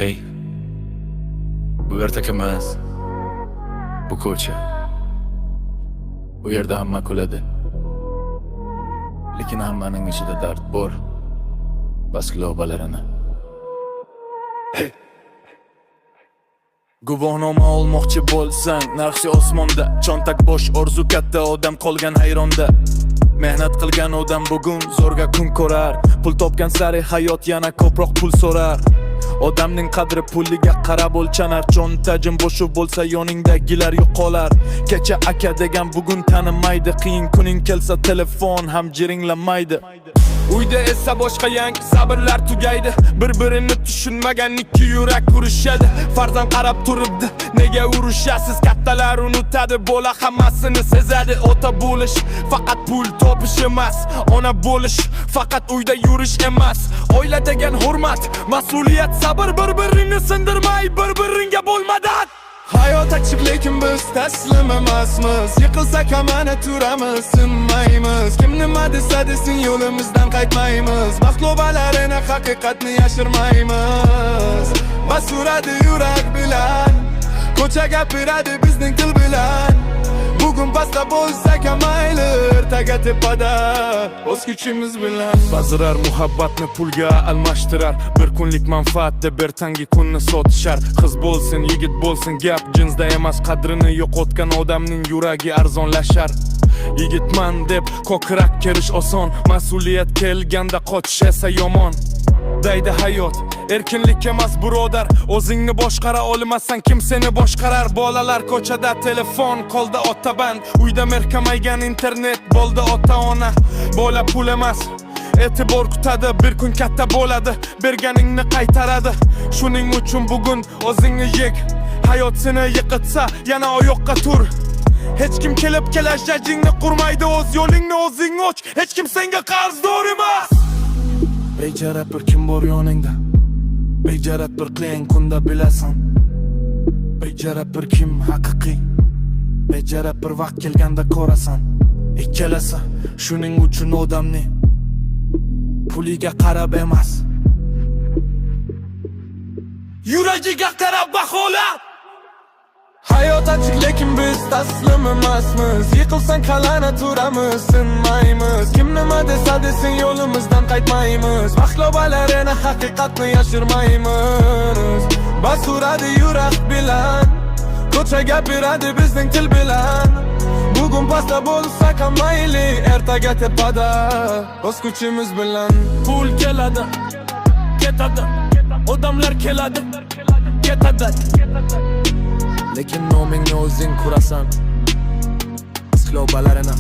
Hey, bu yerda emas, bu ko'cha. Bu yerda hamma kuladi. Lekin hammaning ichida dard bor. Bas globalarini. Hey. Guvohnoma olmoqchi bo'lsang, narxi osmonda. Cho'ntak bo'sh, orzu katta, odam qolgan hayronda. Mehnat qilgan odam bugun zo'rga kun ko'rar. Pul topgan sari hayot yana ko'proq pul so'rar. Odamning qadri puliga qarab o'lchanar. Cho'ntagim bo'sh bo'lsa yoningdagilar yo'qolar. Kecha aka degan bugun tanimaydi. Qiyin kuning kelsa telefon ham jiringlamaydi. Uyda esa boshqa yangi sabrlar tugaydi. Bir-birini tushunmagan ikki yurak urushadi. Farzand qarab turibdi, nega urushasiz? Kattalar unutadi, bola hammasini sezadi. Ota bo'lish faqat pul topish emas, ona bo'lish faqat uyda yurish emas. Oila degan hurmat, mas'uliyat, sabr, bir-birini sindirmay, bir-biringa bo'lmadan. Hayot achib lekin biz taslim emasmiz. Yiqilsak hamana turamiz, sinmaymiz. Kim nima desa desin yo'limizdan qaytmaymiz. Maqlobalarini haqiqatni yashirmaymiz. Bas uradi yurak bilan, ko'cha gapiradi bizning til bilan. Bugun pastda bo'lsak ham mayli, ertaga tepada o'z kuchimiz bilan. Ba'zilar muhabbatni pulga almashtirar. Bir kunlik manfaat deb ertangi kunni sotishar. Qiz bo'lsin, yigit bo'lsin, gap jinsda emas. Qadrini yo'qotgan odamning yuragi arzonlashar. Yigitman deb ko'krak kerish oson, mas'uliyat kelganda qochish esa yomon. Deydi hayot, erkinlik emas birodar. O'zingni boshqara olmasan kim seni boshqarar? Bolalar ko'chada, telefon qoldi otaband. Uyda merkamaygan internet bo'ldi ota-ona. Bola pul emas, e'tibor kutadi, bir kun katta bo'ladi, berganingni qaytaradi. Shuning uchun bugun o'zingni yek. Hayot seni yiqitsa yana oyoqqa tur. Hech kim kelib kelajagingni qurmaydi, o'z yo'lingni o'zing och. Hech kim senga qarzdor emas. Bejara bir kim bor yoningda, bejara bir qiyin kunda bilasan. Bejara bir kim haqiqiy, bejara bir vaqt kelganda ko'rasan. Ikkalasi shuning uchun odamni puliga qarab emas, yuragiga qarab baholar. Hayot achchiq lekin biz taslim emasmiz. Yiqilsang qalana turamiz, sinmaymiz. Kim nima desa desin yo'limizdan qaytmaymiz. Maqlobalarini haqiqatni yashirmaymiz. Bas uradi yurak bilan, ko'cha gapiradi bizning til bilan. Bugun pastda bo'lsak ham mayli, ertaga tepada o'z kuchimiz bilan. Pul keladi, ketadi, odamlar keladi, ketadi. Lekin nomingni o'zing kurasan, globalarini